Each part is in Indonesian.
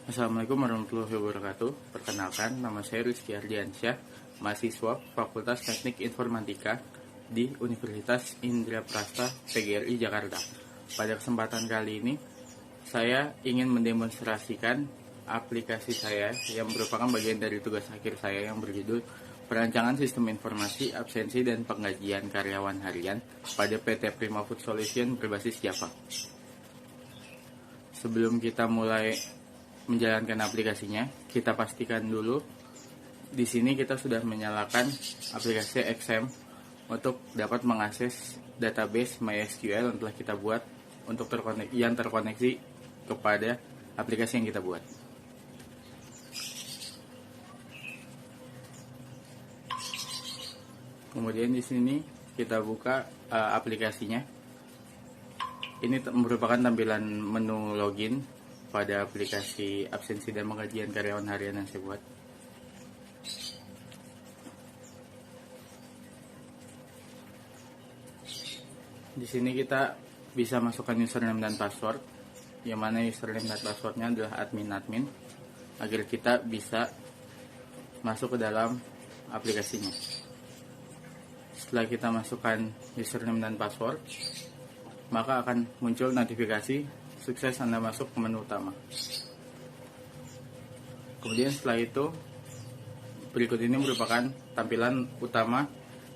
Assalamualaikum warahmatullahi wabarakatuh. Perkenalkan, nama saya Rizky Ardiansyah, mahasiswa Fakultas Teknik Informatika di Universitas Indraprasta PGRI Jakarta. Pada kesempatan kali ini, saya ingin mendemonstrasikan aplikasi saya yang merupakan bagian dari tugas akhir saya yang berjudul Perancangan Sistem Informasi, Absensi, dan Penggajian Karyawan Harian pada PT Prima Food Solution berbasis Java. Sebelum kita mulai menjalankan aplikasinya, kita pastikan dulu di sini kita sudah menyalakan aplikasi XM untuk dapat mengakses database MySQL yang telah kita buat untuk terkoneksi kepada aplikasi yang kita buat. Kemudian di sini kita buka aplikasinya. Ini merupakan tampilan menu login pada aplikasi absensi dan penggajian karyawan harian yang saya buat. Di sini kita bisa masukkan username dan password, yang mana username dan passwordnya adalah admin agar kita bisa masuk ke dalam aplikasinya. Setelah kita masukkan username dan password, maka akan muncul notifikasi sukses Anda masuk ke menu utama. Kemudian setelah itu, berikut ini merupakan tampilan utama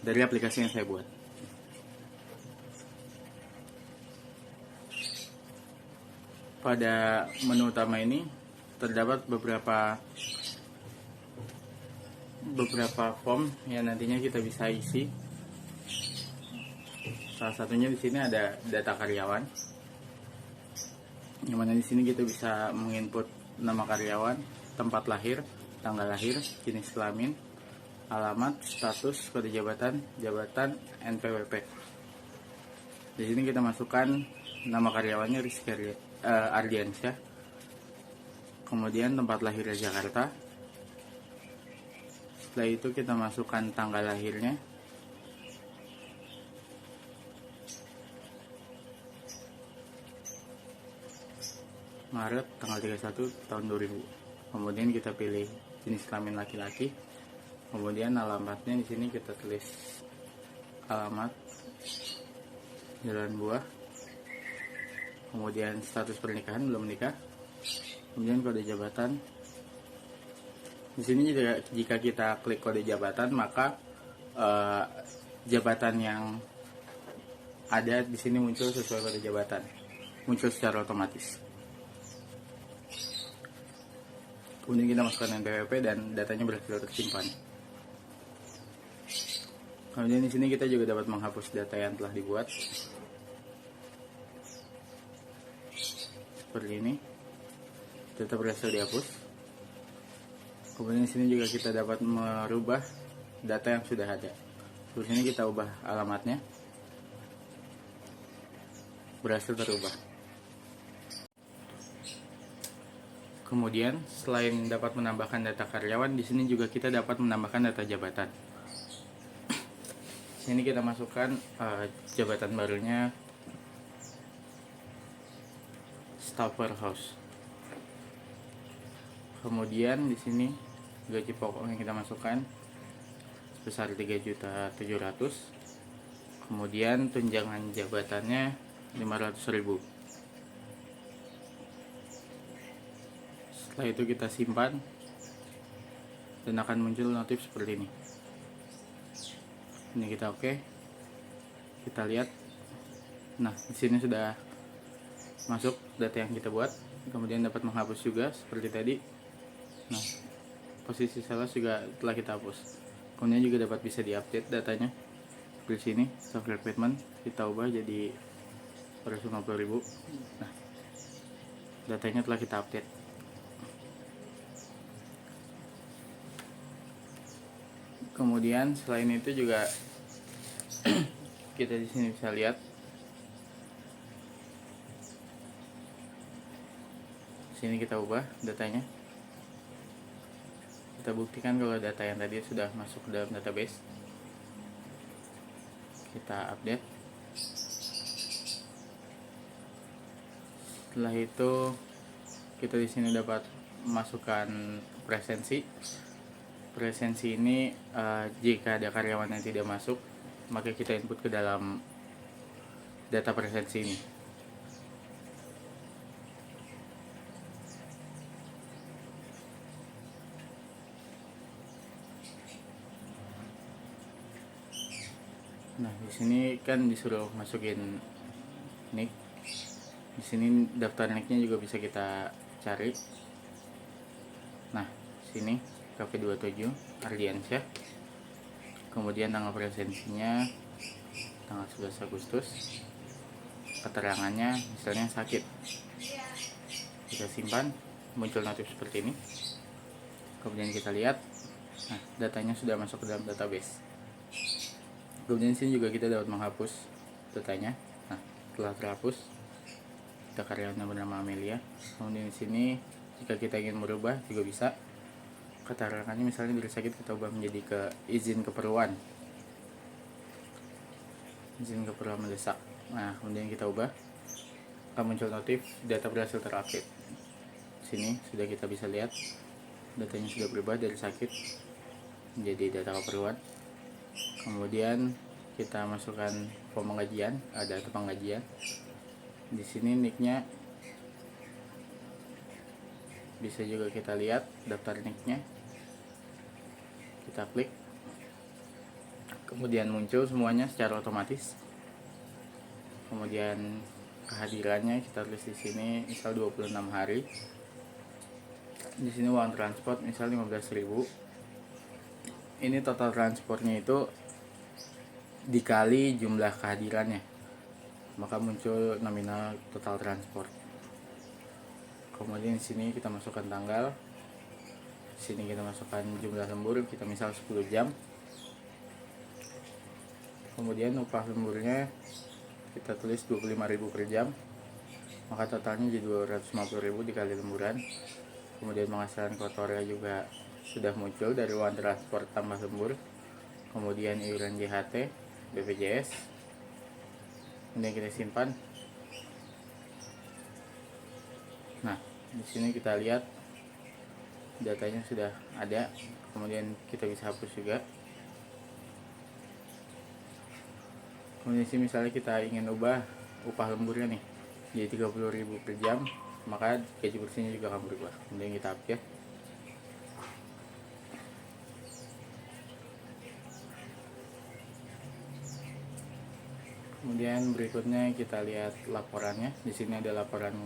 dari aplikasi yang saya buat. Pada menu utama ini terdapat beberapa form yang nantinya kita bisa isi. Salah satunya di sini ada data karyawan, yang mana di sini kita bisa menginput nama karyawan, tempat lahir, tanggal lahir, jenis kelamin, alamat, status, kode jabatan, NPWP. Di sini kita masukkan nama karyawannya Rizky Ardiansyah, kemudian tempat lahirnya Jakarta. Setelah itu kita masukkan tanggal lahirnya, Maret tanggal 31 tahun 2000. Kemudian kita pilih jenis kelamin laki-laki. Kemudian alamatnya di sini kita tulis alamat Jalan Buah. Kemudian status pernikahan belum menikah. Kemudian kode jabatan. Di sini jika kita klik kode jabatan, maka jabatan yang ada di sini muncul sesuai kode jabatan, muncul secara otomatis. Kemudian kita masukkan NPWP dan datanya berhasil tersimpan. Kemudian di sini kita juga dapat menghapus data yang telah dibuat. Seperti ini. Data berhasil dihapus. Kemudian di sini juga kita dapat merubah data yang sudah ada. Terus ini kita ubah alamatnya. Berhasil terubah. Kemudian selain dapat menambahkan data karyawan, di sini juga kita dapat menambahkan data jabatan. Sini kita masukkan jabatan barunya staff warehouse. Kemudian di sini gaji pokok yang kita masukkan sebesar 3.700.000. Kemudian tunjangan jabatannya 500.000. Setelah itu kita simpan dan akan muncul notif seperti ini. Ini kita oke. Kita lihat. Nah, di sini sudah masuk data yang kita buat. Kemudian dapat menghapus juga seperti tadi. Nah, posisi sales juga telah kita hapus. Kemudian juga dapat bisa diupdate datanya. Di sini software equipment kita ubah jadi 150.000. Nah, datanya telah kita update. Kemudian selain itu juga kita di sini bisa lihat sini kita ubah datanya. Kita buktikan kalau data yang tadi sudah masuk ke dalam database. Kita update. Setelah itu kita di sini dapat masukkan presensi. Presensi ini jika ada karyawan yang tidak masuk, maka kita input ke dalam data presensi ini. Nah, di sini kan disuruh masukin nick. Di sini daftar nicknya juga bisa kita cari. Nah, sini KP27 Ardiansyah. Kemudian tanggal presensinya tanggal 11 Agustus. Keterangannya misalnya sakit. Kita simpan, muncul notif seperti ini. Kemudian kita lihat, nah, datanya sudah masuk ke dalam database. Kemudian sini juga kita dapat menghapus datanya. Nah, setelah terhapus, kita karyawannya bernama Amelia. Kemudian di sini jika kita ingin merubah juga bisa. Keterangannya misalnya dari sakit kita ubah menjadi ke izin keperluan. Izin keperluan mendesak. Nah, kemudian kita ubah, akan muncul notif data berhasil terupdate. Sini sudah kita bisa lihat datanya sudah berubah dari sakit menjadi data keperluan. Kemudian kita masukkan form penggajian, ada data penggajian. Di sini nicknya bisa juga kita lihat daftar nicknya. Kita klik, kemudian muncul semuanya secara otomatis. Kemudian kehadirannya kita tulis di sini, misal 26 hari. Di sini uang transport misal 15.000. Ini total transportnya itu dikali jumlah kehadirannya, maka muncul nominal total transport. Kemudian di sini kita masukkan tanggal. Di sini kita masukkan jumlah lembur, kita misal 10 jam. Kemudian upah lemburnya kita tulis 25.000 per jam, maka totalnya jadi 250.000 dikali lemburan. Kemudian penghasilan kotornya juga sudah muncul dari uang transport tambah lembur. Kemudian iuran JHT, BPJS. Kemudian kita simpan. Nah, di sini kita lihat datanya sudah ada. Kemudian kita bisa hapus juga. Kemudian di sini misalnya kita ingin ubah upah lemburnya nih jadi 30.000 per jam, maka gaji bersihnya juga akan berubah. Kemudian kita update. Kemudian berikutnya kita lihat laporannya. Di sini ada laporan.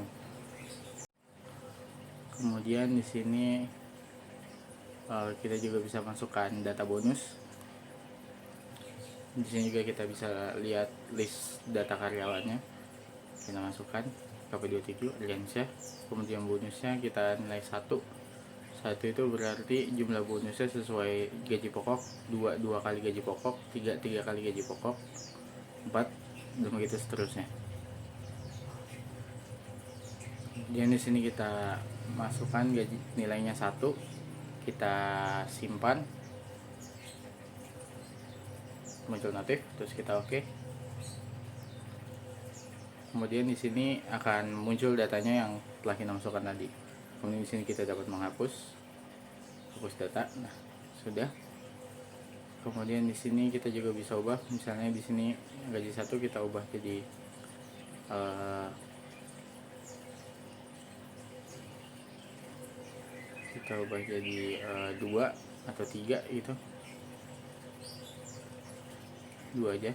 Kemudian di sini kita juga bisa masukkan data bonus. Di sini juga kita bisa lihat list data karyawannya. Kita masukkan KP27 Ardiansyah. Kemudian bonusnya kita nilai 1 itu berarti jumlah bonusnya sesuai gaji pokok. 2 kali gaji pokok, 3 kali gaji pokok, 4 dan begitu seterusnya. Kemudian di sini kita masukkan gaji nilainya 1, kita simpan, muncul notif, terus kita oke. Kemudian di sini akan muncul datanya yang telah kita masukkan tadi. Kemudian di sini kita dapat menghapus, hapus data. Nah, sudah. Kemudian di sini kita juga bisa ubah, misalnya di sini gaji 1 kita ubah jadi kita ubah jadi 2 atau 3 gitu, 2 aja.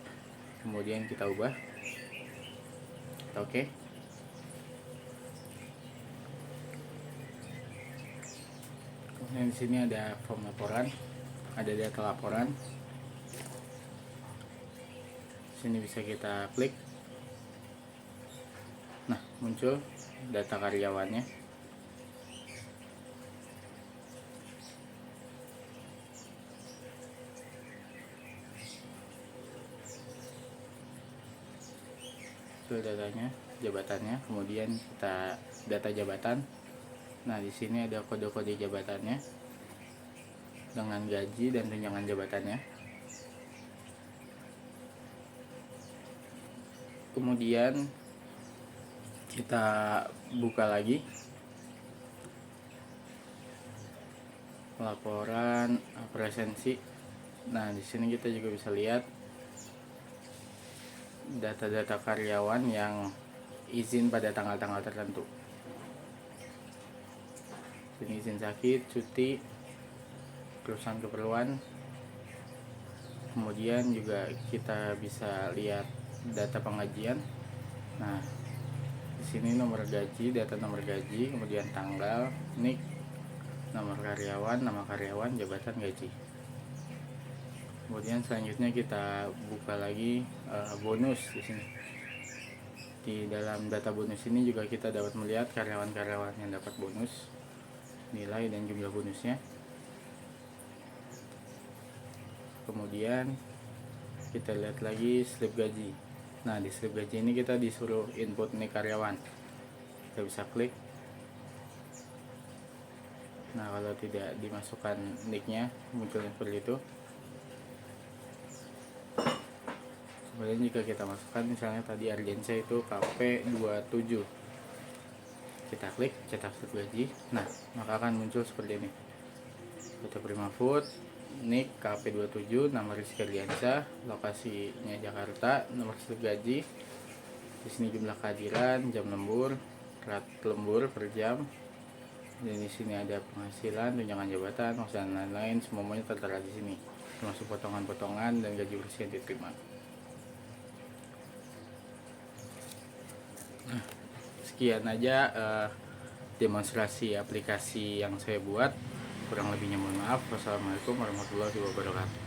Kemudian kita ubah, oke. Kemudian di sini ada form laporan, ada data laporan. Sini bisa kita klik. Nah, muncul data karyawannya. Itu datanya, jabatannya. Kemudian kita data jabatan. Nah, di sini ada kode-kode jabatannya dengan gaji dan tunjangan jabatannya. Kemudian kita buka lagi. laporan presensi. Nah, di sini kita juga bisa lihat data-data karyawan yang izin pada tanggal-tanggal tertentu. Ini izin sakit, cuti, perusahaan keperluan. Kemudian juga kita bisa lihat data pengajian. Nah, di sini nomor gaji, data nomor gaji, kemudian tanggal, NIK, nomor karyawan, nama karyawan, jabatan, gaji. Kemudian selanjutnya kita buka lagi bonus di sini. Di dalam data bonus ini juga kita dapat melihat karyawan-karyawan yang dapat bonus, nilai dan jumlah bonusnya. Kemudian kita lihat lagi slip gaji. Nah, di slip gaji ini kita disuruh input nih karyawan. Kita bisa klik. Nah, kalau tidak dimasukkan nicknya, muncul seperti itu. Kemudian jika kita masukkan misalnya tadi Argensia itu KP27, kita klik cetak slip gaji. Nah, maka akan muncul seperti ini. Foto Prima Food, NIK KP27, nama Rizky Ardiansyah, lokasinya Jakarta, nomor slip gaji. Di sini jumlah kehadiran, jam lembur, rat lembur per jam. Dan di sini ada penghasilan, tunjangan jabatan, dan lain-lain, semuanya tertera di sini, termasuk potongan-potongan dan gaji bersih yang diterima. Nah, sekian aja demonstrasi aplikasi yang saya buat. Kurang lebihnya mohon maaf. Wassalamualaikum warahmatullahi wabarakatuh.